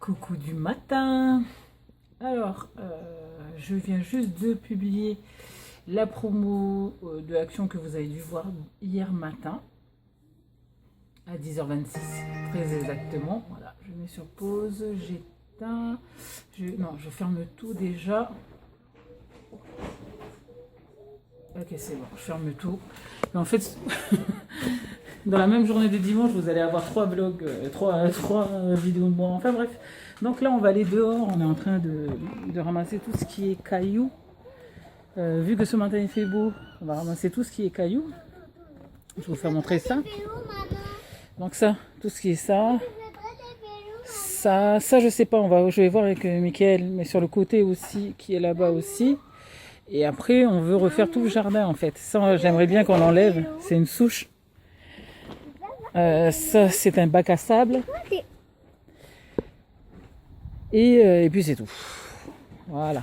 Coucou du matin. Alors, je viens juste de publier la promo de Action que vous avez dû voir hier matin à 10h26, très exactement. Voilà, je mets sur pause, j'éteins, non, je ferme tout déjà. Ok, c'est bon, je ferme tout. Mais en fait, dans la même journée de dimanche, vous allez avoir 3 vlogs, 3 vidéos de moi. Enfin bref. Donc là, on va aller dehors. On est en train de ramasser tout ce qui est cailloux. Vu que ce matin il fait beau, on va ramasser tout ce qui est cailloux. Je vais vous faire montrer ça. Donc ça, tout ce qui est ça. Ça je sais pas. Je vais voir avec Mickaël, mais sur le côté aussi, qui est là-bas aussi. Et après, on veut refaire tout le jardin en fait. Ça, j'aimerais bien qu'on l'enlève. C'est une souche. Ça, c'est un bac à sable. Et puis c'est tout. Voilà.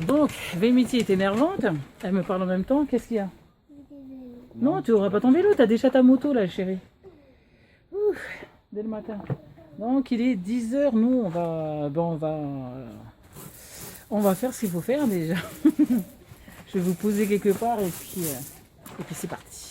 Donc, Vémiti est énervante. Elle me parle en même temps. Qu'est-ce qu'il y a? Non, tu n'auras pas ton vélo. Tu as déjà ta moto là, chérie. Ouf, dès le matin. Donc, il est 10h. Nous, on va faire ce qu'il faut faire déjà. Je vais vous poser quelque part et puis c'est parti.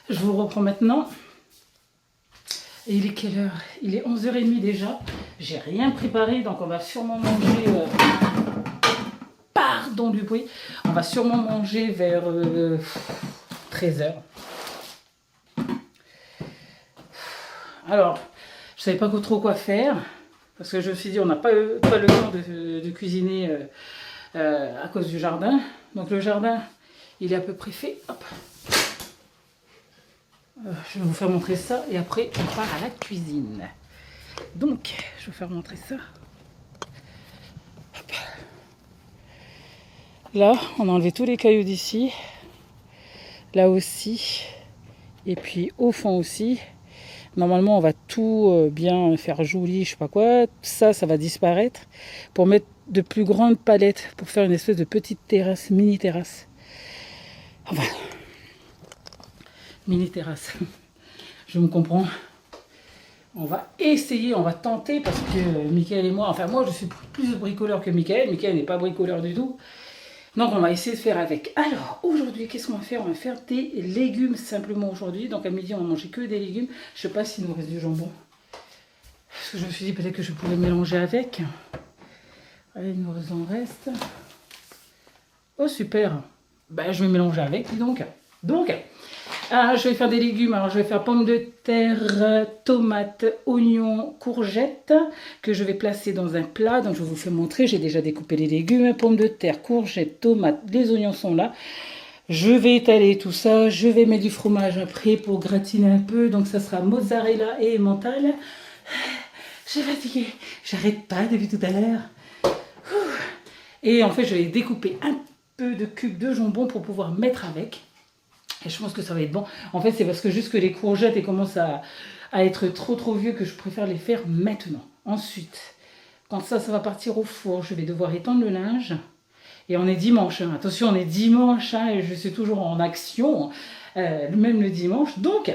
Je vous reprends maintenant. Et il est quelle heure? Il est 11h30 déjà. J'ai rien préparé, donc on va sûrement manger... Pardon du bruit. On va sûrement manger vers 13h. Alors, je savais pas trop quoi faire. Parce que je me suis dit, on n'a pas le temps de cuisiner à cause du jardin. Donc le jardin, il est à peu près fait. Hop. Je vais vous faire montrer ça et après on part à la cuisine. Donc, je vais vous faire montrer ça. Hop. Là, on a enlevé tous les cailloux d'ici. Là aussi. Et puis au fond aussi. Normalement, on va tout bien faire joli, je sais pas quoi. Ça va disparaître pour mettre de plus grandes palettes pour faire une espèce de petite terrasse, mini terrasse. Enfin, mini terrasse. Je me comprends. On va essayer, on va tenter parce que Mickaël et moi, enfin moi je suis plus bricoleur que Mickaël. Mickaël n'est pas bricoleur du tout. Donc on va essayer de faire avec. Alors aujourd'hui, qu'est-ce qu'on va faire? On va faire des légumes simplement aujourd'hui. Donc à midi, on va manger que des légumes. Je sais pas s'il nous reste du jambon. Parce que je me suis dit peut-être que je pourrais mélanger avec. Allez, il nous en reste. Oh super. Ben, je vais mélanger avec, dis donc. Je vais faire des légumes. Alors, je vais faire pommes de terre, tomates, oignons, courgettes que je vais placer dans un plat. Donc, je vais vous faire montrer. J'ai déjà découpé les légumes. Pommes de terre, courgettes, tomates, les oignons sont là. Je vais étaler tout ça. Je vais mettre du fromage après pour gratiner un peu. Donc, ça sera mozzarella et emmental. Je suis fatiguée. J'arrête pas depuis tout à l'heure. Et en fait, je vais découper un peu de cubes de jambon pour pouvoir mettre avec. Et je pense que ça va être bon. En fait, c'est parce que juste que les courgettes elles commencent à être trop vieux que je préfère les faire maintenant. Ensuite, quand ça va partir au four, je vais devoir étendre le linge. Et on est dimanche. Hein. Attention, on est dimanche hein, et je suis toujours en action, même le dimanche. Donc,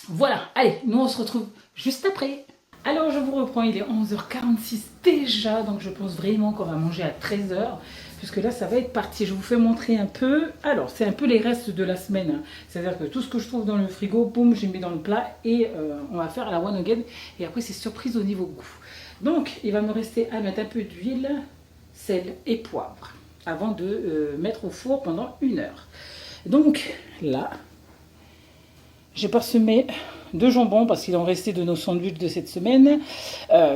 voilà. Allez, nous on se retrouve juste après. Alors, je vous reprends. Il est 11h46 déjà. Donc, je pense vraiment qu'on va manger à 13h. Puisque là, ça va être parti. Je vous fais montrer un peu. Alors, c'est un peu les restes de la semaine. Hein. C'est-à-dire que tout ce que je trouve dans le frigo, boum, j'ai mis dans le plat. Et on va faire à la one again. Et après, c'est surprise au niveau goût. Donc, il va me rester à mettre un peu d'huile, sel et poivre. Avant de mettre au four pendant 1 heure. Donc, là, j'ai parsemé de jambon parce qu'il en restait de nos sandwichs de cette semaine.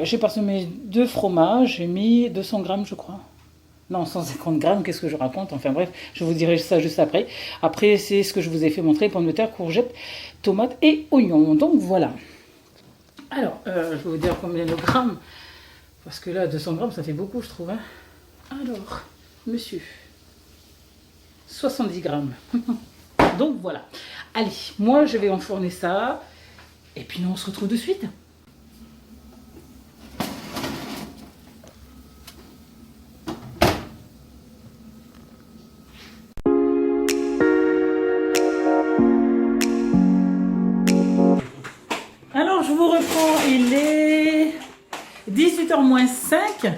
J'ai parsemé de fromage. J'ai mis 200 grammes, je crois. Non, 150 grammes, qu'est-ce que je raconte? Enfin bref, je vous dirai ça juste après. Après, c'est ce que je vous ai fait montrer, pommes de terre, courgettes, tomates et oignons. Donc voilà. Alors, je vais vous dire combien de grammes. Parce que là, 200 grammes, ça fait beaucoup, je trouve. Hein. Alors, monsieur, 70 grammes. Donc voilà. Allez, moi, je vais enfourner ça. Et puis nous, on se retrouve de suite. 18h moins 5.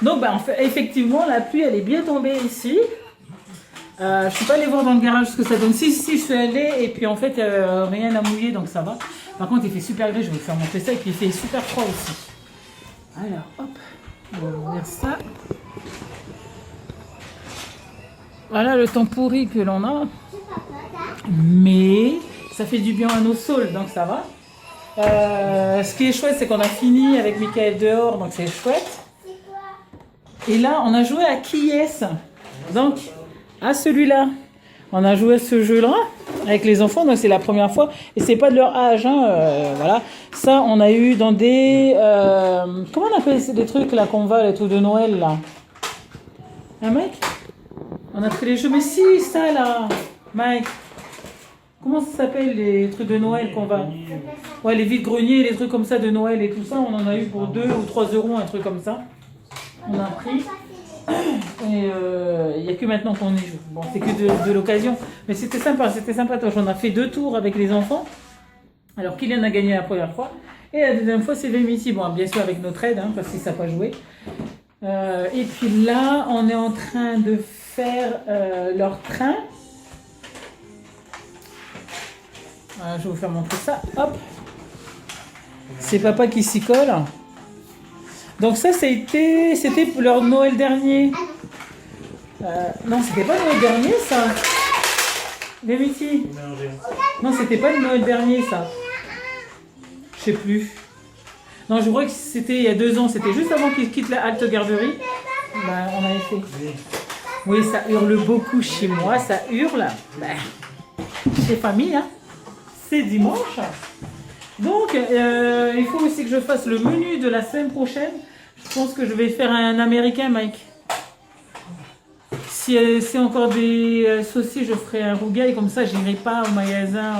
Donc, en fait, effectivement, la pluie, elle est bien tombée ici. Je suis pas allée voir dans le garage ce que ça donne. Si, je suis allée et puis en fait, rien à mouiller, donc ça va. Par contre, il fait super gris, je vais vous faire montrer ça. Et puis, il fait super froid aussi. Alors, hop, on va ouvrir ça. Voilà le temps pourri que l'on a. Mais ça fait du bien à nos sols, donc ça va. Ce qui est chouette, c'est qu'on a fini avec Michael dehors, donc c'est chouette. Et là, on a joué à Qui est-ce ? Donc, à celui-là. On a joué à ce jeu-là avec les enfants, donc c'est la première fois. Et c'est pas de leur âge, hein, voilà. Ça, on a eu dans des... comment on appelle ces des trucs là qu'on va, les trucs de Noël là ? Hein, Mike ? On a pris les jeux, mais si, ça là, Mike. Comment ça s'appelle les trucs de Noël qu'on va ? Ouais, les vides-greniers, les trucs comme ça de Noël et tout ça, on en a eu pour 2 ou 3 euros, un truc comme ça. On a pris. Et il n'y a que maintenant qu'on y joue. Bon, c'est que de l'occasion. Mais c'était sympa. On a fait 2 tours avec les enfants. Alors, Kylian a gagné la première fois. Et la deuxième fois, c'est Vémissi. Bon, bien sûr, avec notre aide, parce qu'il ne sait pas jouer. Et puis là, on est en train de faire leur train. Voilà, je vais vous faire montrer ça. Hop. C'est papa qui s'y colle. Donc ça, c'était pour leur Noël dernier. Non, c'était pas le Noël dernier, ça. Vémiti. Non, c'était pas le Noël dernier, ça. Je sais plus. Non, je crois que c'était il y a 2 ans. C'était juste avant qu'ils quittent la halte garderie. Ben, on avait fait. Oui, ça hurle beaucoup chez moi. Ça hurle. Ben, c'est famille, hein. C'est dimanche. Donc, il faut aussi que je fasse le menu de la semaine prochaine. Je pense que je vais faire un américain, Mike. Si c'est encore des saucisses, je ferai un rougail. Comme ça, je n'irai pas au magasin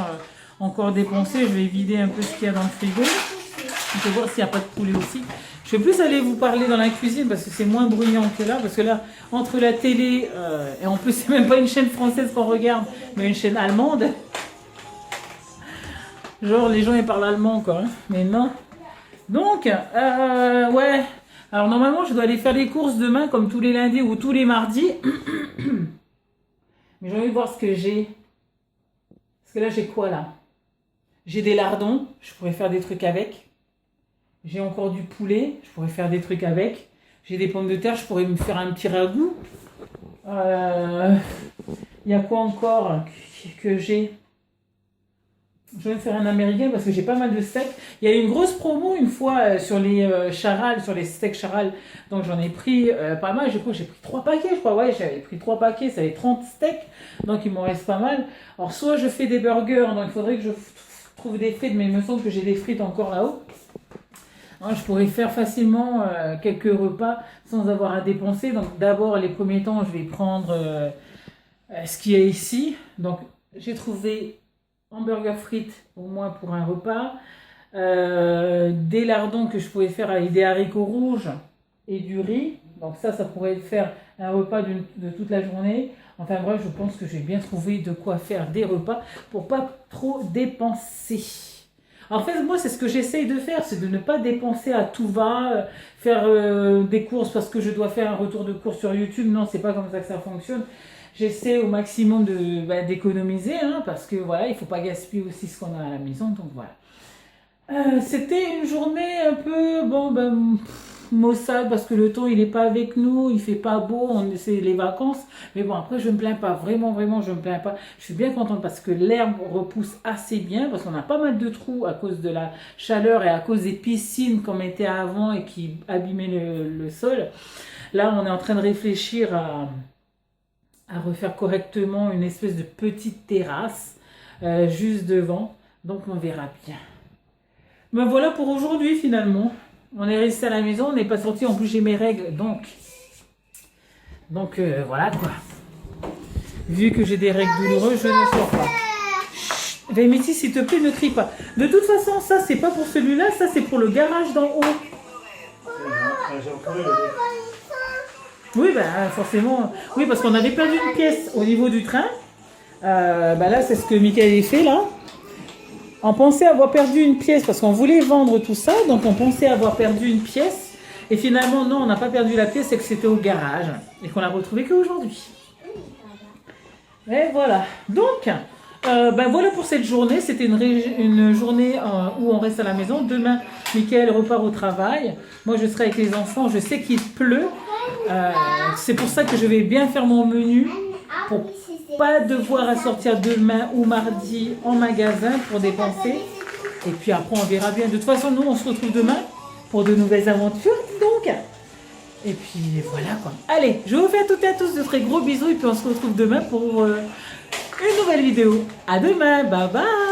encore dépenser. Je vais vider un peu ce qu'il y a dans le frigo. On peut voir s'il n'y a pas de poulet aussi. Je vais plus aller vous parler dans la cuisine parce que c'est moins bruyant que là. Parce que là, entre la télé, et en plus, c'est même pas une chaîne française qu'on regarde, mais une chaîne allemande. Genre, les gens, ils parlent allemand, quoi. Hein. Mais non. Donc, ouais. Alors, normalement, je dois aller faire les courses demain, comme tous les lundis ou tous les mardis. Mais j'ai envie de voir ce que j'ai. Parce que là, j'ai quoi, là? J'ai des lardons. Je pourrais faire des trucs avec. J'ai encore du poulet. Je pourrais faire des trucs avec. J'ai des pommes de terre. Je pourrais me faire un petit ragoût. Il y a quoi encore que j'ai? Je vais me faire un américain parce que j'ai pas mal de steaks. Il y a eu une grosse promo une fois sur les charales, sur les steaks charales. Donc j'en ai pris pas mal. Je crois que j'ai pris 3 paquets, je crois. Ouais, j'avais pris 3 paquets, ça fait 30 steaks. Donc il m'en reste pas mal. Alors soit je fais des burgers, donc il faudrait que je trouve des frites, mais il me semble que j'ai des frites encore là-haut. Alors, je pourrais faire facilement quelques repas sans avoir à dépenser. Donc d'abord, les premiers temps, je vais prendre ce qu'il y a ici. Donc j'ai trouvé hamburger frites au moins pour un repas, des lardons que je pouvais faire avec des haricots rouges et du riz, donc ça pourrait faire un repas de toute la journée. Enfin bref, je pense que j'ai bien trouvé de quoi faire des repas pour pas trop dépenser. En fait, moi, c'est ce que j'essaye de faire, c'est de ne pas dépenser à tout va, faire des courses parce que je dois faire un retour de course sur YouTube. Non, c'est pas comme ça que ça fonctionne. J'essaie au maximum d'économiser, hein, parce que voilà, il ne faut pas gaspiller aussi ce qu'on a à la maison, donc voilà. C'était une journée un peu, maussade, parce que le temps, il n'est pas avec nous, il fait pas beau, c'est les vacances, mais bon, après, je ne me plains pas, vraiment, je ne me plains pas. Je suis bien contente parce que l'herbe repousse assez bien, parce qu'on a pas mal de trous à cause de la chaleur et à cause des piscines qu'on mettait avant et qui abîmaient le sol. Là, on est en train de réfléchir à refaire correctement une espèce de petite terrasse juste devant. Donc on verra bien. Ben voilà pour aujourd'hui finalement. On est resté à la maison, on n'est pas sorti. En plus j'ai mes règles, donc voilà quoi. Vu que j'ai des règles douloureuses, je ne sors pas. Chut, Vémétie, s'il te plaît, ne crie pas. De toute façon, ça c'est pas pour celui-là, ça c'est pour le garage d'en haut. Oui, forcément. Oui, parce qu'on avait perdu une pièce au niveau du train. Là, c'est ce que Michael a fait, là. On pensait avoir perdu une pièce parce qu'on voulait vendre tout ça. Donc, on pensait avoir perdu une pièce. Et finalement, non, on n'a pas perdu la pièce, c'est que c'était au garage et qu'on l'a retrouvée qu'aujourd'hui. Et voilà. Donc, voilà pour cette journée. C'était une journée où on reste à la maison. Demain, Mickaël repart au travail. Moi, je serai avec les enfants. Je sais qu'il pleut. C'est pour ça que je vais bien faire mon menu pour pas devoir sortir demain ou mardi en magasin pour dépenser. Et puis après, on verra bien. De toute façon, nous, on se retrouve demain pour de nouvelles aventures, dis donc. Et puis voilà quoi. Allez, je vous fais à toutes et à tous de très gros bisous et puis on se retrouve demain pour une nouvelle vidéo. À demain, bye bye.